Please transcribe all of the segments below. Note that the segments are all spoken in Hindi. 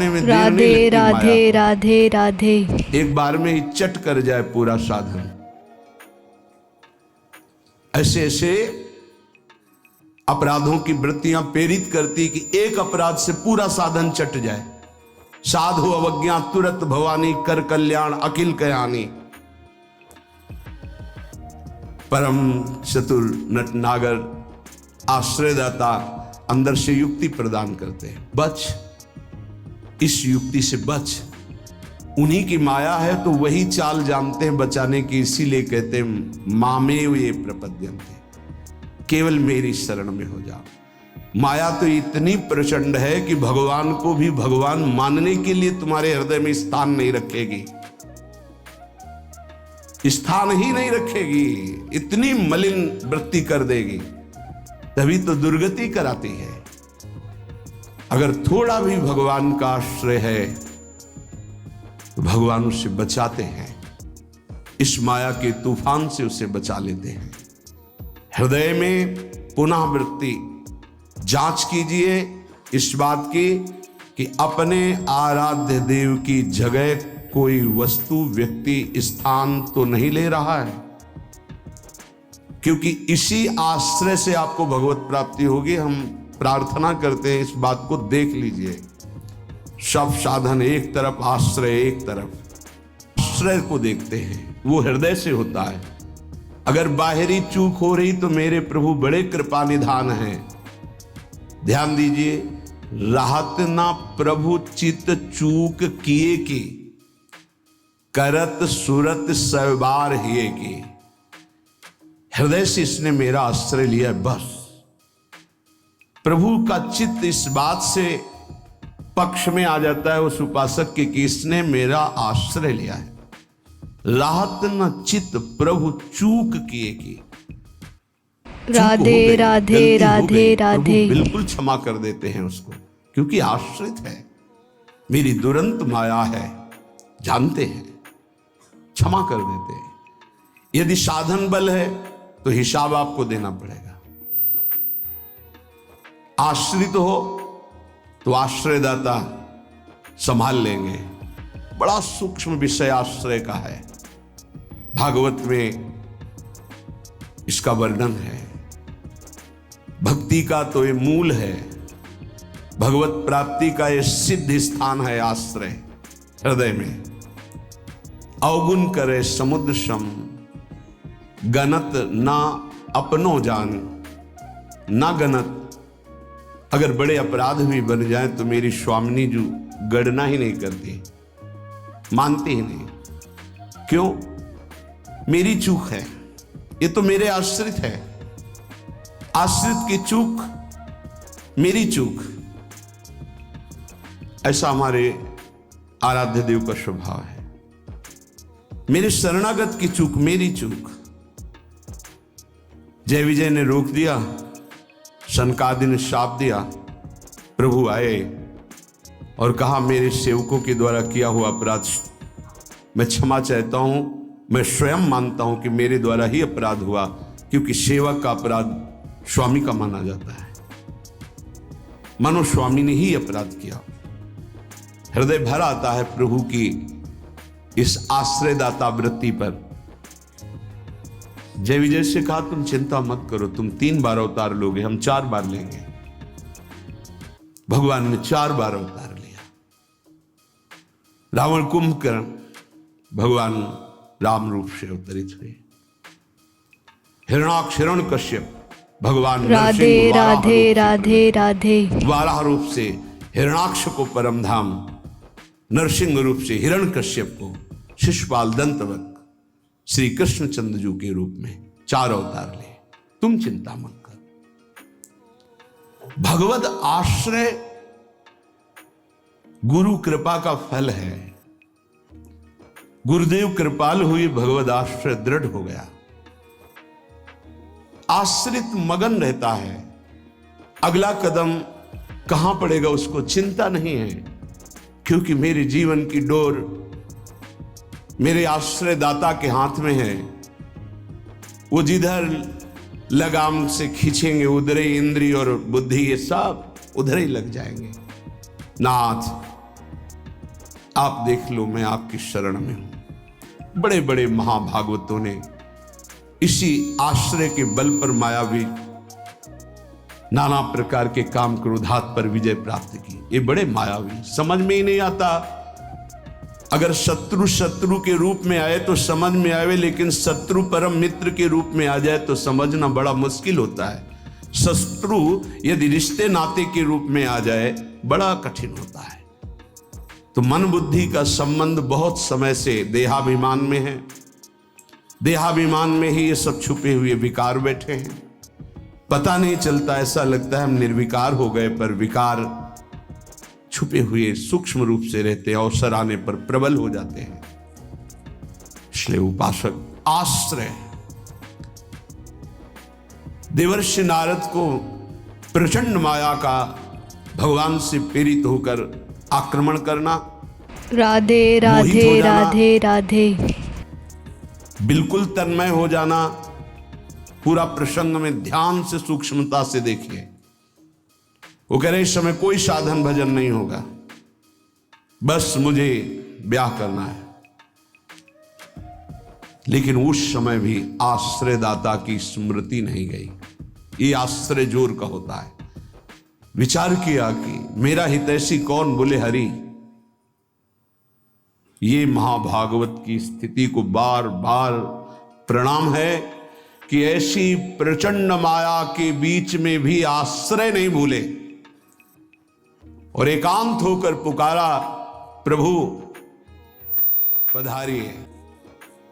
में देर नहीं राधे लगती राधे माया। राधे राधे। एक बार में ही चट कर जाए पूरा साधन। ऐसे ऐसे अपराधों की वृत्तियां प्रेरित करती कि एक अपराध से पूरा साधन चट जाए। साधु अवज्ञा तुरत भवानी, कर कल्याण अकिल कयानी। परम चतुर नटनागर आश्रयदाता अंदर से युक्ति प्रदान करते हैं। बच, इस युक्ति से बच। उन्हीं की माया है तो वही चाल जानते हैं बचाने की, इसीलिए कहते हैं मामेव ये प्रपद्यन्ते, केवल मेरी शरण में हो जाओ। माया तो इतनी प्रचंड है कि भगवान को भी भगवान मानने के लिए तुम्हारे हृदय में स्थान नहीं रखेगी, स्थान ही नहीं रखेगी। इतनी मलिन वृत्ति कर देगी, तभी तो दुर्गति कराती है। अगर थोड़ा भी भगवान का आश्रय है तो भगवान उसे बचाते हैं, इस माया के तूफान से उसे बचा लेते हैं। हृदय में पुनः वृत्ति जांच कीजिए इस बात की कि अपने आराध्य देव की जगह कोई वस्तु, व्यक्ति, स्थान तो नहीं ले रहा है, क्योंकि इसी आश्रय से आपको भगवत प्राप्ति होगी। हम प्रार्थना करते हैं, इस बात को देख लीजिए। सब साधन एक तरफ, आश्रय एक तरफ। आश्रय को देखते हैं, वो हृदय से होता है। अगर बाहरी चूक हो रही तो मेरे प्रभु बड़े कृपा निधान हैं। ध्यान दीजिए, राहत ना प्रभु चित चूक किए की, करत सुरत सवार हिए की। हृदय से इसने मेरा आश्रय लिया, बस। प्रभु का चित्त इस बात से पक्ष में आ जाता है उस उपासक के कि इसने मेरा आश्रय लिया है। राहत न चित्त प्रभु चूक किए की। राधे राधे राधे राधे। बिल्कुल क्षमा कर देते हैं उसको, क्योंकि आश्रित है, मेरी दुरंत माया है, जानते हैं, क्षमा कर देते हैं। यदि साधन बल है तो हिसाब आपको देना पड़ेगा। आश्रित हो तो आश्रयदाता संभाल लेंगे। बड़ा सूक्ष्म विषय आश्रय का है, भागवत में इसका वर्णन है। भक्ति का तो ये मूल है, भगवत प्राप्ति का ये सिद्ध स्थान है आश्रय, हृदय में। अवगुण करे समुद्र सम, गणत ना अपनो जान, ना गणत। अगर बड़े अपराध भी बन जाए तो मेरी स्वामिनी जो गणना ही नहीं करती, मानती ही नहीं। क्यों? मेरी चूक है, ये तो मेरे आश्रित है। आश्रित की चूक मेरी चूक, ऐसा हमारे आराध्य देव का स्वभाव है। मेरे शरणागत की चूक मेरी चूक। जय विजय ने रोक दिया, सनकादि ने शाप दिया। प्रभु आए और कहा मेरे सेवकों के द्वारा किया हुआ अपराध मैं क्षमा चाहता हूं। मैं स्वयं मानता हूं कि मेरे द्वारा ही अपराध हुआ, क्योंकि सेवक का अपराध स्वामी का माना जाता है। मानो स्वामी ने ही अपराध किया। हृदय भर आता है प्रभु की इस आश्रयदाता वृत्ति पर। जय विजय से कहा तुम चिंता मत करो, तुम 3 बार अवतार लोगे, हम 4 बार लेंगे। भगवान ने 4 बार अवतार लिया। रावण कुंभकर्ण भगवान राम रूप से अवतरित हुए। हिरणाक्ष हिरण्यकश्यप भगवान राधे राधे राधे राधे। वाराह रूप से हिरणाक्ष को परम धाम, नरसिंह रूप से हिरण्यकश्यप को शिशुपाल दंतवत श्री कृष्णचंद्र जी के रूप में 4 अवतार ले। तुम चिंता मत कर। भगवत आश्रय गुरु कृपा का फल है। गुरुदेव कृपाल हुई, भगवत आश्रय दृढ़ हो गया। आश्रित मगन रहता है, अगला कदम कहां पड़ेगा उसको चिंता नहीं है, क्योंकि मेरे जीवन की डोर मेरे आश्रयदाता के हाथ में है। वो जिधर लगाम से खींचेंगे उधर ही इंद्रिय और बुद्धि ये सब उधर ही लग जाएंगे। नाथ आप देख लो, मैं आपकी शरण में हूं। बड़े बड़े महाभागवतों ने इसी आश्रय के बल पर मायावी नाना प्रकार के काम क्रोधात पर विजय प्राप्त की। ये बड़े मायावी, समझ में ही नहीं आता। अगर शत्रु शत्रु के रूप में आए तो समझ में आवे, लेकिन शत्रु परम मित्र के रूप में आ जाए तो समझना बड़ा मुश्किल होता है। शत्रु यदि रिश्ते नाते के रूप में आ जाए बड़ा कठिन होता है। तो मन बुद्धि का संबंध बहुत समय से देहाभिमान में है। देहाभिमान में ही ये सब छुपे हुए विकार बैठे हैं। पता नहीं चलता, ऐसा लगता है हम निर्विकार हो गए, पर विकार छुपे हुए सूक्ष्म रूप से रहते, अवसर आने पर प्रबल हो जाते हैं। इसलिए उपासक आश्रय, देवर्षि नारद को प्रचंड माया का भगवान से प्रेरित होकर आक्रमण करना, राधे राधे राधे राधे, बिल्कुल तन्मय हो जाना। पूरा प्रसंग में ध्यान से सूक्ष्मता से देखिए। वो कह रहे इस समय कोई साधन भजन नहीं होगा, बस मुझे ब्याह करना है। लेकिन उस समय भी आश्रयदाता की स्मृति नहीं गई। ये आश्रय जोर का होता है। विचार किया कि मेरा हितैषी कौन, बोले हरि। ये महाभागवत की स्थिति को बार बार प्रणाम है कि ऐसी प्रचंड माया के बीच में भी आश्रय नहीं भूले और एकांत होकर पुकारा, प्रभु पधारिए।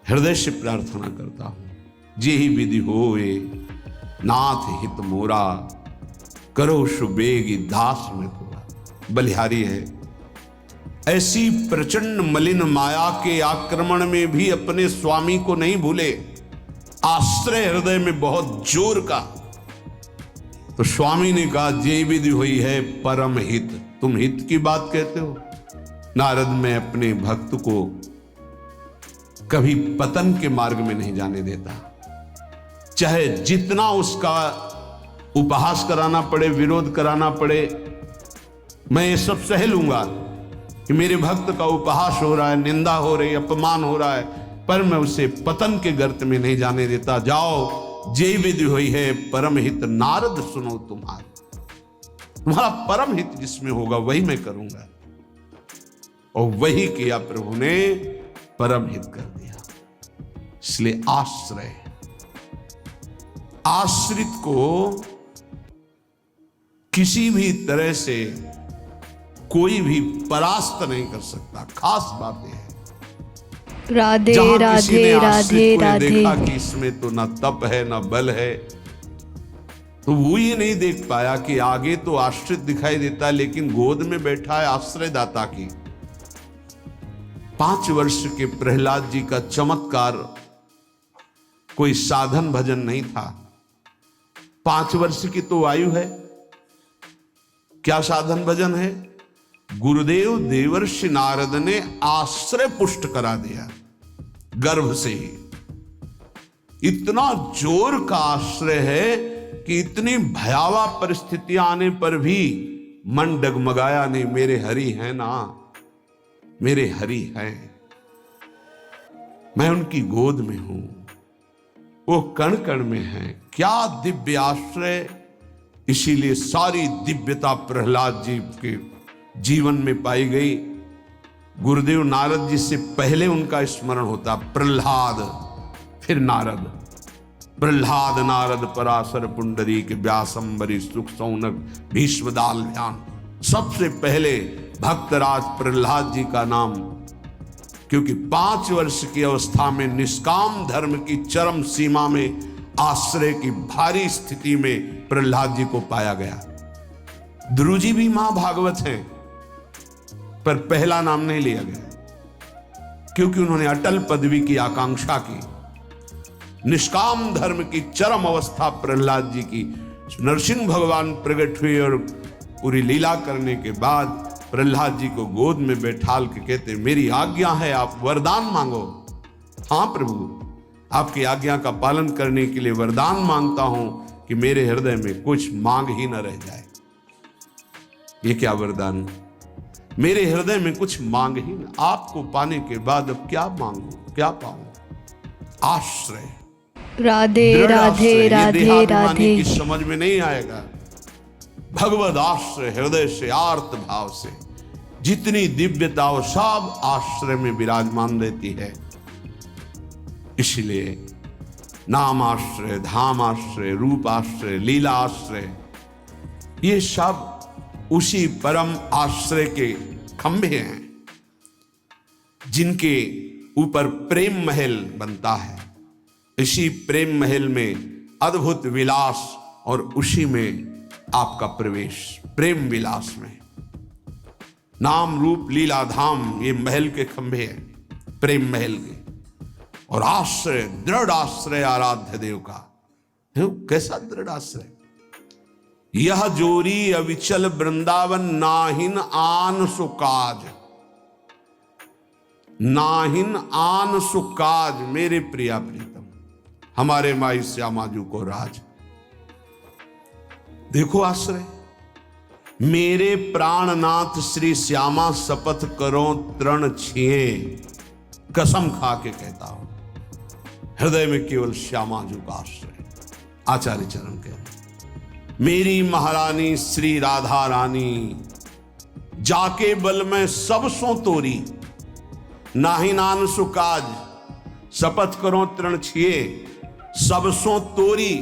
हृदय से प्रार्थना करता हूं, जे ही विधि होए नाथ हित मोरा, करो सुबेगी दास में थोड़ा। बलिहारी है। ऐसी प्रचंड मलिन माया के आक्रमण में भी अपने स्वामी को नहीं भूले। आश्रय हृदय में बहुत जोर का। तो स्वामी ने कहा, जे विधि हुई है परम हित। तुम हित की बात कहते हो? नारद, मैं अपने भक्त को कभी पतन के मार्ग में नहीं जाने देता। चाहे जितना उसका उपहास कराना पड़े, विरोध कराना पड़े, मैं ये सब सह लूंगा कि मेरे भक्त का उपहास हो रहा है, निंदा हो रही है, अपमान हो रहा है, पर मैं उसे पतन के गर्त में नहीं जाने देता। जाओ, जे विधि हुई है परम हित, नारद सुनो तुम्हारा परम हित जिसमें होगा वही मैं करूंगा। और वही किया प्रभु ने, परम हित कर दिया। इसलिए आश्रय, आश्रित को किसी भी तरह से कोई भी परास्त नहीं कर सकता। खास बात यह है। राधे जहां राधे किसी ने राधे आश्रित को राधे, देखा कि इसमें तो ना तप है ना बल है, तो वो ये नहीं देख पाया कि आगे तो आश्रित दिखाई देता है, लेकिन गोद में बैठा है आश्रयदाता की। 5 वर्ष के प्रहलाद जी का चमत्कार कोई साधन भजन नहीं था। 5 वर्ष की तो आयु है। क्या साधन भजन है? गुरुदेव देवर्षि नारद ने आश्रय पुष्ट करा दिया गर्भ से ही। इतना जोर का आश्रय है कि इतनी भयावह परिस्थितियां आने पर भी मन डगमगाया नहीं। मेरे हरि हैं ना, मेरे हरि हैं, मैं उनकी गोद में हूं, वो कण कण में हैं। क्या दिव्य आश्रय! इसीलिए सारी दिव्यता प्रहलाद जी के जीवन में पाई गई। गुरुदेव नारद जी से पहले उनका स्मरण होता प्रहलाद, फिर नारद। प्रहलाद नारद पराशर पुंडरीक व्यासंबरी सुख सौनक भीष्मदाल ध्यान। सबसे पहले भक्तराज प्रहलाद जी का नाम, क्योंकि 5 वर्ष की अवस्था में निष्काम धर्म की चरम सीमा में आश्रय की भारी स्थिति में प्रहलाद जी को पाया गया। ध्रुव जी भी महाभागवत हैं, पर पहला नाम नहीं लिया गया क्योंकि उन्होंने अटल पदवी की आकांक्षा की। निष्काम धर्म की चरम अवस्था प्रहलाद जी की। नरसिंह भगवान प्रकट हुए और पूरी लीला करने के बाद प्रहलाद जी को गोद में बैठाल के कहते, मेरी आज्ञा है, आप वरदान मांगो। हाँ प्रभु, आपकी आज्ञा का पालन करने के लिए वरदान मांगता हूं कि मेरे हृदय में कुछ मांग ही न रह जाए। ये क्या वरदान? मेरे हृदय में कुछ मांग ही ना, आपको पाने के बाद अब क्या मांगू, क्या पाऊं? आश्रय, राधे दृढ़ राधे आश्रय। ये राधे देहाभिमानी राधे की समझ में नहीं आएगा। भगवद आश्रय हृदय से, आर्त भाव से, जितनी दिव्यता वो सब आश्रय में विराजमान रहती है। इसलिए नाम आश्रय, धाम आश्रय, रूप आश्रय, लीला आश्रय, ये सब उसी परम आश्रय के खंभे हैं जिनके ऊपर प्रेम महल बनता है। इसी प्रेम महल में अद्भुत विलास और उसी में आपका प्रवेश, प्रेम विलास में। नाम रूप लीला धाम ये महल के खंभे हैं, प्रेम महल के। और आश्रय, दृढ़ आश्रय आराध्य देव का। कैसा दृढ़ आश्रय? यह जोरी अविचल वृंदावन, नाहिन आन सुकाज, नाहिन आन सुकाज। मेरे प्रिया प्रीतम, हमारे माई श्यामाजू को राज। देखो आश्रय, मेरे प्राणनाथ श्री श्यामा शपथ करो तृण छिए, कसम खा के कहता हूं, हृदय में केवल श्यामाजू का आश्रय। आचार्य चरण कह रहे, मेरी महारानी श्री राधा रानी, जाके बल में सब सो तोरी, नाहि नान सुकाज, शपथ करो तृण छिए, सब सो तोरी,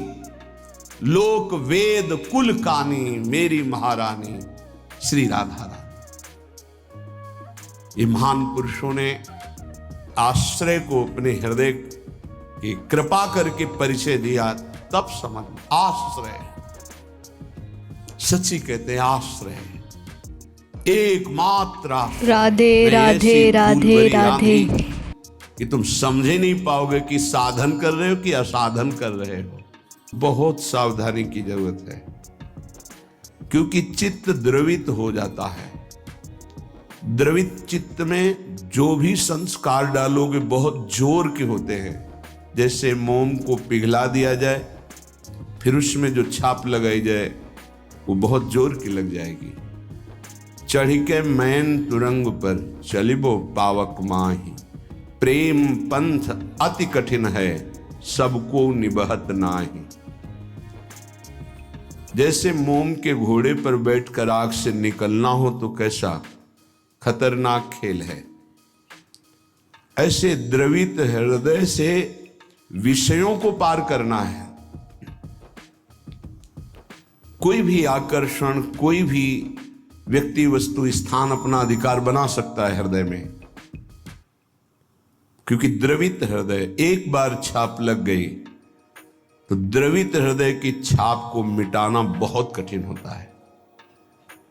लोक वेद कुल कानी, मेरी महारानी श्री राधा रानी। ये महान पुरुषों ने आश्रय को अपने हृदय की कृपा करके परिचय दिया, तब समझ। आश्रय सच्ची कहते हैं, आश्रय एकमात्र आश्रय। राधे राधे राधे राधे। कि तुम समझे नहीं पाओगे कि साधन कर रहे हो कि असाधन कर रहे हो। बहुत सावधानी की जरूरत है, क्योंकि चित्त द्रवित हो जाता है। द्रवित चित्त में जो भी संस्कार डालोगे बहुत जोर के होते हैं। जैसे मोम को पिघला दिया जाए, फिर उसमें जो छाप लगाई जाए वो बहुत जोर की लग जाएगी। चढ़ी के मैन तुरंग पर चलिबो पावक माही, प्रेम पंथ अति कठिन है, सबको निबहत नाही। जैसे मोम के घोड़े पर बैठकर आग से निकलना हो तो कैसा खतरनाक खेल है, ऐसे द्रवित हृदय से विषयों को पार करना है। कोई भी आकर्षण, कोई भी व्यक्ति वस्तु स्थान अपना अधिकार बना सकता है हृदय में, क्योंकि द्रवित हृदय, एक बार छाप लग गई तो द्रवित हृदय की छाप को मिटाना बहुत कठिन होता है।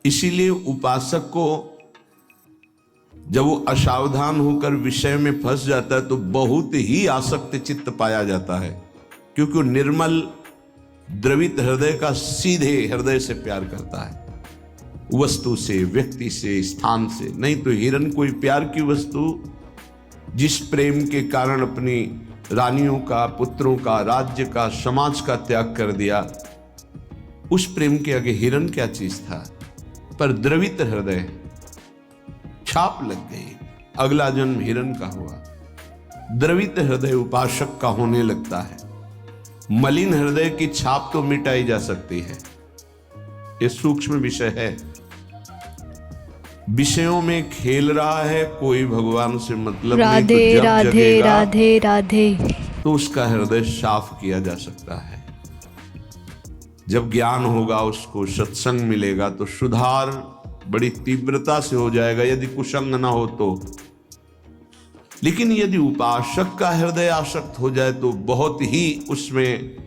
इसीलिए उपासक को जब वो असावधान होकर विषय में फंस जाता है तो बहुत ही आसक्त चित्त पाया जाता है, क्योंकि वो निर्मल द्रवित हृदय का सीधे हृदय से प्यार करता है, वस्तु से, व्यक्ति से, स्थान से। नहीं तो हिरन कोई प्यार की वस्तु जिस प्रेम के कारण अपनी रानियों का, पुत्रों का, राज्य का, समाज का त्याग कर दिया, उस प्रेम के आगे हिरन क्या चीज था। पर द्रवित हृदय, छाप लग गई, अगला जन्म हिरन का हुआ। द्रवित हृदय उपासक का होने लगता है। मलिन हृदय की छाप तो मिटाई जा सकती है, ये सूक्ष्म विषय है। विषयों में खेल रहा है, कोई भगवान से मतलब नहीं, तो राधे जब राधे जगेगा राधे राधे। तो उसका हृदय साफ किया जा सकता है। जब ज्ञान होगा, उसको सत्संग मिलेगा तो सुधार बड़ी तीव्रता से हो जाएगा, यदि कुसंग ना हो तो। लेकिन यदि उपासक का हृदय आसक्त हो जाए तो बहुत ही उसमें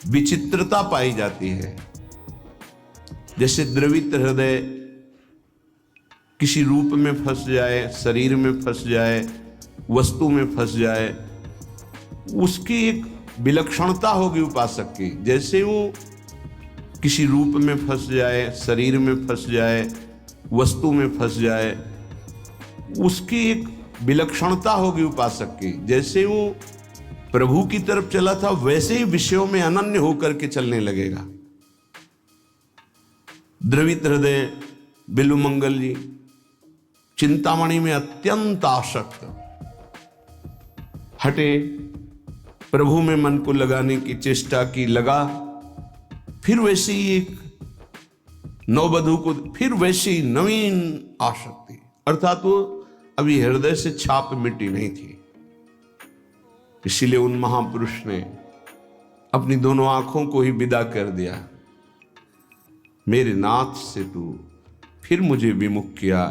विचित्रता पाई जाती है। जैसे द्रवित हृदय किसी रूप में फंस जाए, शरीर में फंस जाए, वस्तु में फंस जाए, उसकी एक विलक्षणता होगी उपासक की। जैसे वो किसी रूप में फंस जाए, शरीर में फंस जाए, वस्तु में फंस जाए, उसकी एक विलक्षणता होगी उपासक की। जैसे वो प्रभु की तरफ चला था, वैसे ही विषयों में अनन्य होकर के चलने लगेगा। द्रवित हृदय बिल्लुमंगल जी चिंतामणि में अत्यंत आसक्त, हटे, प्रभु में मन को लगाने की चेष्टा की, लगा, फिर वैसे ही एक नववधू को, फिर वैसे ही नवीन आसक्ति, अर्थात वो अभी हृदय से छाप मिटी नहीं थी। इसीलिए उन महापुरुष ने अपनी दोनों आंखों को ही विदा कर दिया। मेरे नाथ से तू फिर मुझे विमुख किया,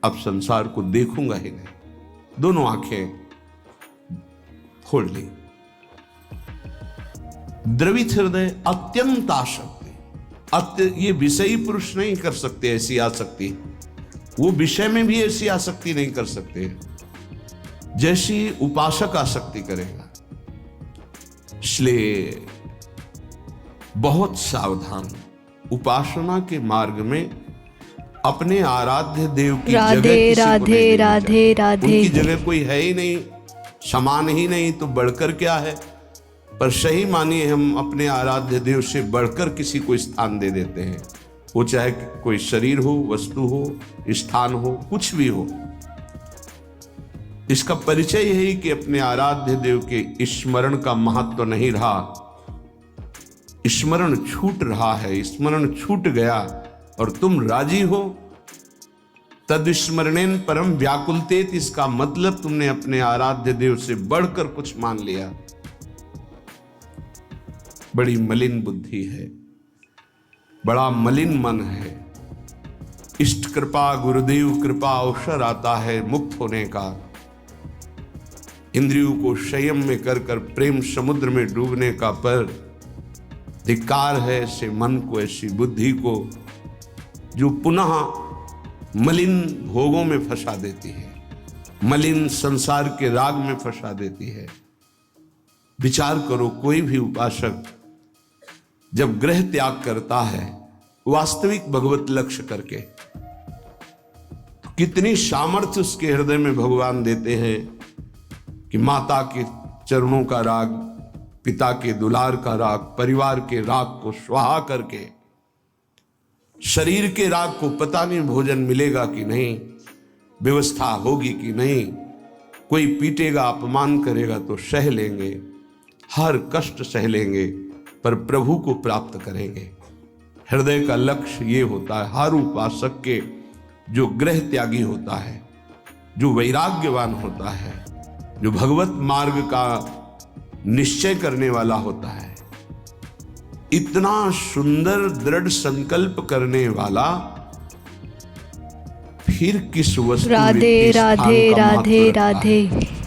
अब संसार को देखूंगा ही नहीं। दोनों आंखें फोड़ ली। द्रवित हृदय, अत्यंत आसक्ति, ये विषयी पुरुष नहीं कर सकते ऐसी आसक्ति, वो विषय में भी ऐसी आसक्ति नहीं कर सकते जैसी उपासक आसक्ति करेगा। इसलिए बहुत सावधान, उपासना के मार्ग में अपने आराध्य देव की जगह राधे किसी को नहीं राधे देनी राधे चाहिए। राधे। उनकी जगह कोई है ही नहीं, समान ही नहीं, तो बढ़कर क्या है। पर सही मानिए हम अपने आराध्य देव से बढ़कर किसी को स्थान दे देते हैं, वो चाहे कोई शरीर हो, वस्तु हो, स्थान हो, कुछ भी हो। इसका परिचय यही कि अपने आराध्य देव के स्मरण का महत्व नहीं रहा, स्मरण छूट रहा है, स्मरण छूट गया और तुम राजी हो। तद स्मरणेन परम व्याकुलतेत, इसका मतलब तुमने अपने आराध्य देव से बढ़कर कुछ मान लिया। बड़ी मलिन बुद्धि है, बड़ा मलिन मन है। इष्ट कृपा, गुरुदेव कृपा अवसर आता है मुक्त होने का। इंद्रियों को संयम में कर कर प्रेम समुद्र में डूबने का, पर धिक्कार है ऐसे मन को, ऐसी बुद्धि को जो पुनः मलिन भोगों में फंसा देती है, मलिन संसार के राग में फंसा देती है। विचार करो, कोई भी उपासक जब ग्रह त्याग करता है वास्तविक भगवत लक्ष्य करके, तो कितनी सामर्थ्य उसके हृदय में भगवान देते हैं कि माता के चरणों का राग, पिता के दुलार का राग, परिवार के राग को स्वाहा करके, शरीर के राग को पता नहीं भोजन मिलेगा कि नहीं, व्यवस्था होगी कि नहीं, कोई पीटेगा, अपमान करेगा तो सह लेंगे, हर कष्ट सह लेंगे, पर प्रभु को प्राप्त करेंगे। हृदय का लक्ष्य ये होता है हर उपासक के, जो ग्रह त्यागी होता है, जो वैराग्यवान होता है, जो भगवत मार्ग का निश्चय करने वाला होता है, इतना सुंदर दृढ़ संकल्प करने वाला, फिर किस वस्तु राधे व्यक्ति स्थान राधे का महत्व राधे रखता है। राधे।